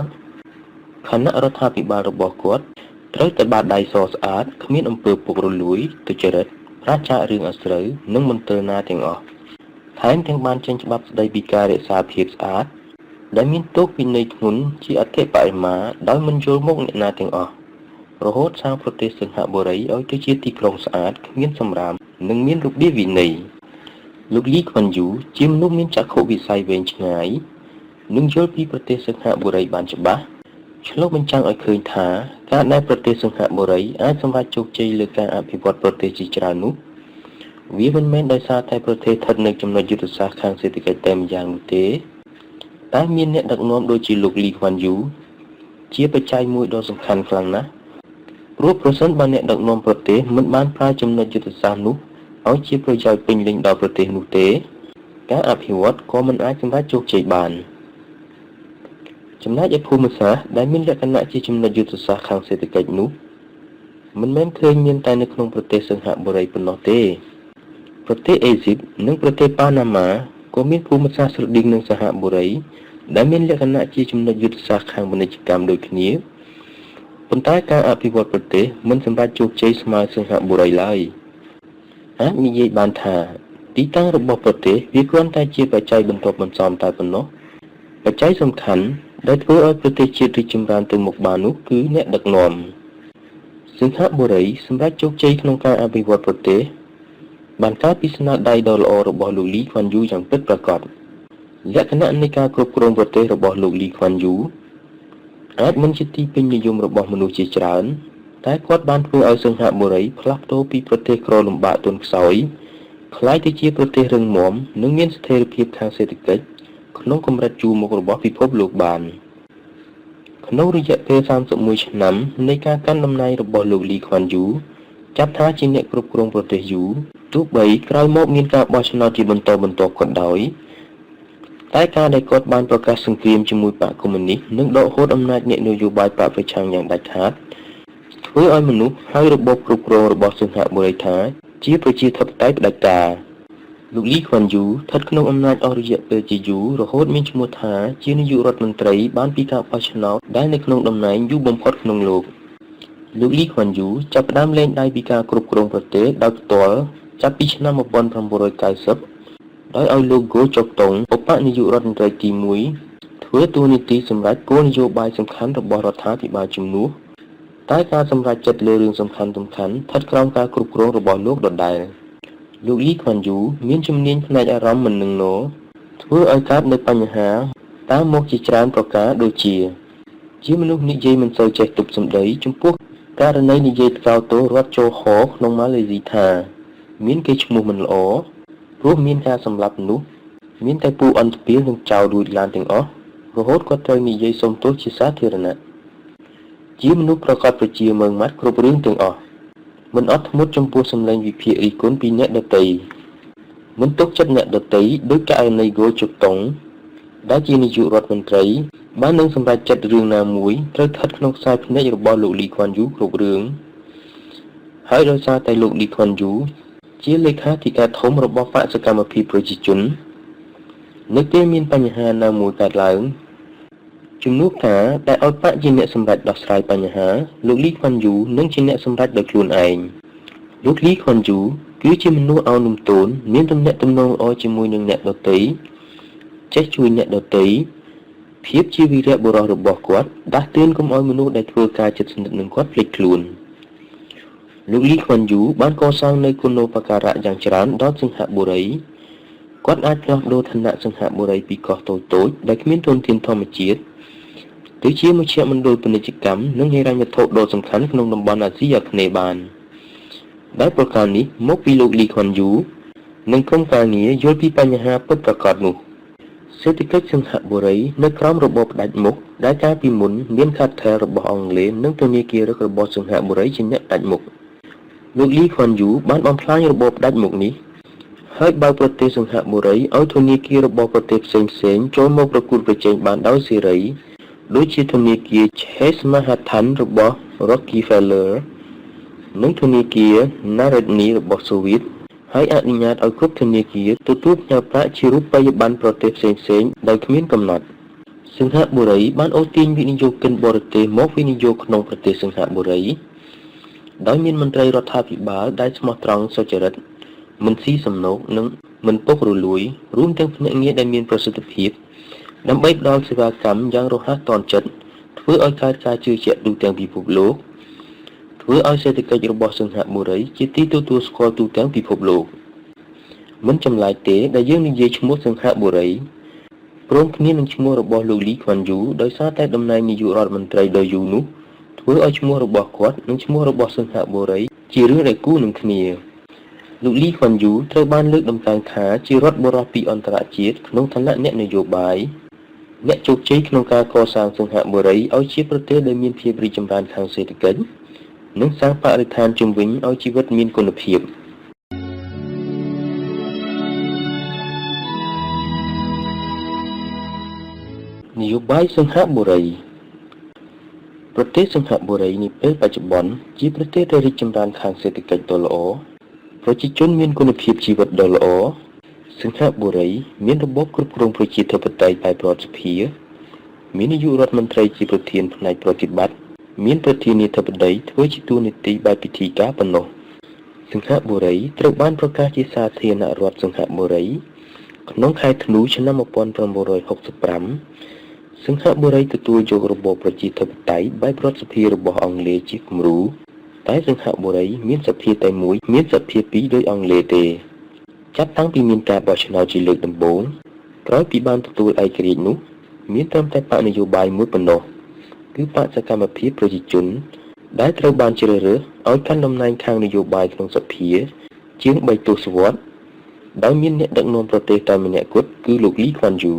គណៈរដ្ឋាភិបាលរបស់គាត់ត្រូវតែបាតដៃសស្អាតគ្មានអំពើពុករលួយទុច្ចរិតប្រាចាករឿងអាស្រូវនិងមន្ទិលណាទាំងអស់ថែមទាំងបានចេញច្បាប់ស្តីពីការរក្សាភាពស្អាតដែលមានទោសវិន័យធ្ងន់ជាអធិបតេយ្យដោយមិនយល់មុខអ្នកណាទាំងអស់រហូតសាងប្រទេសសិង្ហបុរីឲ្យទៅជាទីក្រុងស្អាតគ្មានសម្រាមនិងមានរបៀបវិន័យលោកលីខ្វាន់យូជាមនុស្សមានចក្ខុវិស័យវែងឆ្ងាយនិងយល់ពីប្រទេសសិង្ហបុរីបានច្បាស់ឆ្លុះបញ្ចាំងឲ្យឃើញថាការដែលប្រទេសសិង្ហបុរីអាចសម្រេចជោគជ័យលើការអភិវឌ្ឍប្រទេសជាច្រើននោះវាមិនមែនដោយសារតែប្រទេសស្ថិតនៅចំណុចយុទ្ធសាស្ត្រខាងសេដ្ឋកិច្ចតែម្យ៉ាងនោះទេតែមានអ្នកដឹកនាំដូចជាលោកលីខ្វាន់យូជាបច្ច័យមួយដ៏សំខាន់ខ្លាំងណាស់ព្រោះប្រសិនបើអ្នកដឹកនាំប្រទេសមិនបានប្រើចំណុចយុទ្ធសាស្ត្រនោះឲ្យជាប្រយោជន៍ពេញលេញដល់ប្រទេសនោះទេការអភិវឌ្ឍក៏មិនអាចសម្រេចជោគជ័យបានចំណែកឯភូមិសាស្ត្រដែលមានលក្ខណៈជាចំណុចយុទ្ធសាស្ត្រខាងសេដ្ឋកិច្ចនោះមិនមែនឃើញមានតែនៅក្នុងប្រទេសសិង្ហបុរីប៉ុណ្ណោះទេប្រទេសអេស៊ីបនិងប្រទេសប៉ាណាម៉ាក៏មានភូមិសាស្ត្រស្រដៀងនឹងសិង្ហបុរីដែលមានលក្ខណៈជាចំណុចយុទ្ធសាស្ត្រខាងពាណិជ្ជកម្មដូចគ្នាប៉ុន្តែការអភិវឌ្ឍប្រទេសមិនសម្រេចជោគជ័យស្មើសិង្ហបុរីឡើយអាចនិយាយបានថាទីតាំងរបស់ប្រទេសវាគ្រាន់តែជាបច្ច័យបន្ទាប់បន្សំតែប៉ុណ្ណោះបច្ច័យសំខាន់ដែលធ្វើឲ្យប្រទេសជាតិរីកចម្រើនទៅមុខបាននោះគឺអ្នកដឹកនាំសិង្ហបុរីសម្រាប់ជោគជ័យក្នុងការអភិវឌ្ឍប្រទេសបានកើតពីស្នាដៃដ៏ល្អរបស់លោកលីខ្វាន់យូយ៉ាងពិតប្រាកដលក្ខណៈនៃការគ្រប់គ្រងប្រទេសរបស់លោកលីខ្វាន់យូអាចមិនជាទីពេញនិយមរបស់មនុស្សជាច្រើនតែគាត់បានធ្វើឲ្យសិង្ហបុរីផ្លាស់ប្ដូរពីប្រទេសក្រលំបាកទន់ខ្សោយក្លាយទៅជាប្រទេសរឹងមាំនិងមានស្ថិរភាពខាងសេដ្ឋកិច្ចក្នុងកម្រិតជួរមុខរបស់ពិភពលោកបានក្នុងរយៈពេល31ឆ្នាំនៃការកាន់តំណែងរបស់លោកលីខ្វាន់យូចាប់ថាជាអ្នកគ្រប់គ្រងប្រទេសយូទោះបីក្រោយមកមានការបោះឆ្នោតជាបន្តបន្ទាប់ក៏ដោយតែការដែលគាត់បានប្រកាសសង្គ្រាមជាមួយបកកុម្មុយនីសនិងដកហូតអំណាចអ្នកនយោបាយបកប្រឆាំងយ៉ាងដាច់ខាតធ្វើឲ្យមនុស្សហើយរបបគ្រប់គ្រងរបស់សិង្ហបុរីថាជាប្រជាធិបតេយ្យផ្ដាច់ការលោកលីខ្វាន់យូស្ថិតក្នុងអំណាចអស់រយៈពេលជាយូររហូតមានឈ្មោះថាជានាយករដ្ឋមន្ត្រីបានពីការបោះឆ្នោតដែលនៅក្នុងតំណែងយូរបំផុតក្នុងលោកលោកលីខ្វាន់យូចាប់ផ្ដើមលែងដៃពីការគ្រប់គ្រងប្រទេសដោយផ្ទាល់ចាប់ពីឆ្នាំ1990ដោយឲ្យលោកហ្គោចុកតុងឧបនាយករដ្ឋមន្ត្រីទី1ធ្វើតួនាទីសម្រាប់គោលនយោបាយសំខាន់របស់រដ្ឋាភិបាលជំនួសតែការសម្រេចចិត្តលើរឿងសំខាន់ស្ថិតក្រោមការគ្រប់គ្រងរបស់លោកដដែល លោកលីខ្វាន់យូមានជំនាញផ្នែកអារម្មណ៍មិននឹងណធ្វើឲ្យកើតនូវបញ្ហាតាមមកជាច្រើនប្រការដូចជាមនុស្សនិយាយមិនសូវចេះទប់សម្ដីចំពោះករណីនិយាយថ្កោលទោសរដ្ឋចូលហក្នុងម៉ាឡេស៊ីថាមានកេរ្តិ៍ឈ្មោះមិនល្អព្រោះមានការសម្លាប់មនុស្សមានតែពូអន្តពាលនឹងចោលរួចឡានទាំងអស់រហូតគាត់ត្រូវនិយាយសុំទោសជាសាធារណៈជាមនុស្សប្រកបប្រជាមើងម៉ាត់គ្រប់រឿងទាំងអស់មិនអត់ធ្មត់ចំពោះសម្លេងវិភាគរិះគន់ពីអ្នកដទៃមិនទុកចិត្តអ្នកដទៃដោយករណីហ្គោជុកតុងដែលជានាយករដ្ឋមន្ត្រីបាននឹងសម្រេចចិត្តរឿងណាមួយត្រូវស្ថិតក្នុងខ្សែភ្នែករបស់លោកលីខ្វាន់យូគ្រប់រឿងហើយដោយសារតែលោកលីខ្វាន់យូជាលេខាធិការធំរបស់បកសកម្មភាពប្រជាជននៅពេលមានបញ្ហាណាមួយកើតឡើងជំនួសថាតែឲ្យបកជាអ្នកសម្រេចដោះស្រាយបញ្ហាលោកលីខ្វាន់យូនឹងជាអ្នកសម្រេចដោយខ្លួនឯងលោកលីខ្វាន់យូគឺជាមនុស្សអោនលំទោនមានទំនាក់ទំនងល្អជាមួយនឹងអ្នកដទៃចេះជួយអ្នកដទៃភាពជាវីរៈបុរសរបស់គាត់ដាស់តឿនកុំឲ្យមនុស្សដែលធ្វើការជិតស្និទ្ធនឹងគាត់ភ្លេចខ្លួនលោកលីខ្វាន់យូបានកសាងនូវគុណូបការៈយ៉ាងច្រើនដល់សិង្ហបុរីគាត់អាចផ្លាស់ប្ដូរឋានៈសិង្ហបុរីពីកោះតូចៗដែលគ្មានធនធានធម្មជាតិទៅជាមជ្ឈមណ្ឌលពាណិជ្ជកម្មនិងហិរញ្ញវត្ថុដ៏សំខាន់ក្នុងតំបន់អាស៊ីអាគ្នេយ៍បានដែលប្រការនេះមកពីលោកលីខ្វាន់យូនិងក្រុមការងារយល់ពីបញ្ហាពិតប្រាកដនោះសេដ្ឋកិច្ចសិង្ហបុរីនៅក្រោមរបបផ្ដាច់មុខដែលកាលពីមុនមានខាត់ថែលរបស់អង់គ្លេសនិងធនាគាររបស់សិង្ហបុរីជាអ្នកផ្ដាច់មុខលោកលីខ្វាន់យូបានបំផ្លាញរបបផ្ដាច់មុខនេះហើយបើប្រទេសសិង្ហបុរីឲ្យធនាគាររបស់ប្រទេសផ្សេងៗចូលមកប្រកួតប្រជែងបានដោយសេរីដូចជាធនាគារ Chase Manhattan របស់ Rockefeller និងធនាគារ Narodny របស់សូវៀតហើយអនុញ្ញាតឲ្យគ្រប់ធនាគារទទួលផ្ញើប្រាក់ជារូបិយប័ណ្ណប្រទេសផ្សេងៗដោយគ្មានកំណត់សិង្ហបុរីបានអូសទាញវិនិយោគិនបរទេសមកវិនិយោគក្នុងប្រទេសសិង្ហបុរីដោយមានមន្ត្រីរដ្ឋាភិបាលដែលស្មោះត្រង់សុចរិតមិនស៊ីសំណូកនិងមិនពុករលួយរួមទាំងភ្នាក់ងារដែលមានប្រសិទ្ធភាពដើម្បីផ្ដល់សេវាកម្មយ៉ាងរហ័សទាន់ចិត្តធ្វើឲ្យកើតការជឿជាក់ទូទាំងពិភពលោកធ្វើឲ្យសេដ្ឋកិច្ចរបស់សិង្ហបុរីជាទីទទួលស្គាល់ទូទាំងពិភពលោកមិនចម្លែកទេដែលយើងនិយាយឈ្មោះសិង្ហបុរីព្រមគ្នានឹងឈ្មោះរបស់លោកលីខ្វាន់យូដោយសារតែតំណែងនាយករដ្ឋមន្ត្រីដ៏យូរនោះធ្វើឲ្យឈ្មោះរបស់គាត់និងឈ្មោះរបស់សិង្ហបុរីជារឿងដែលគូនឹងគ្នាលោកលីខ្វាន់យូត្រូវបានលើកតម្កើងថាជារដ្ឋបុរសពីអន្តរជាតិក្នុងឋានៈអ្នកនយោបាយអ្នកជោគជ័យក្នុងការកសាងសិង្ហបុរីឲ្យជាប្រទេសដែលមានភាពរីកចម្រើនខាងសេដ្ឋកិច្ចនិងសាងបរិស្ថានជុំវិញឲ្យជីវិតមានគុណភាពនយោបាយសិង្ហបុរីប្រទេសសិង្ហបុរីនាពេលបច្ចុប្បន្នជាប្រទេសដែលរីកចម្រើនខាងសេដ្ឋកិច្ចដ៏ល្អប្រជាជនមានគុណភាពជីវិតដ៏ល្អសិង្ហបុរីមានរបបគ្រប់គ្រងប្រជាធិបតេយ្យបែបរដ្ឋសភាមាននាយករដ្ឋមន្ត្រីជាប្រធានផ្នែកប្រតិបត្តិមានប្រធានាធិបតីធ្វើជាតួនាទីបែបពិធីការប៉ុណ្ណោះសិង្ហបុរីត្រូវបានប្រកាសជាសាធារណរដ្ឋសិង្ហបុរីក្នុងខែធ្នូឆ្នាំ1965សិង្ហបុរីទទួលយករបបប្រជាធិបតេយ្យបែបរដ្ឋសភារបស់អង់គ្លេសជាគំរូតែសិង្ហបុរីមានសភាតែមួយមានសភាពីរដោយអង់គ្លេសទេចាប់តាំងពីមានការបោះឆ្នោតជាលើកដំបូងក្រោយពីបានទទួលឯករាជ្យនោះមានត្រឹមតែបកនយោបាយមួយប៉ុណ្ណោះគឺបកសកម្មភាពប្រជាជនដែលត្រូវបានជ្រើសរើសឲ្យកាន់តំណែងខាងនយោបាយក្នុងសភាជាង3ទសវត្សរ៍ដោយមានអ្នកដឹកនាំប្រទេសតែម្នាក់គត់គឺលោកលីខ្វាន់យូ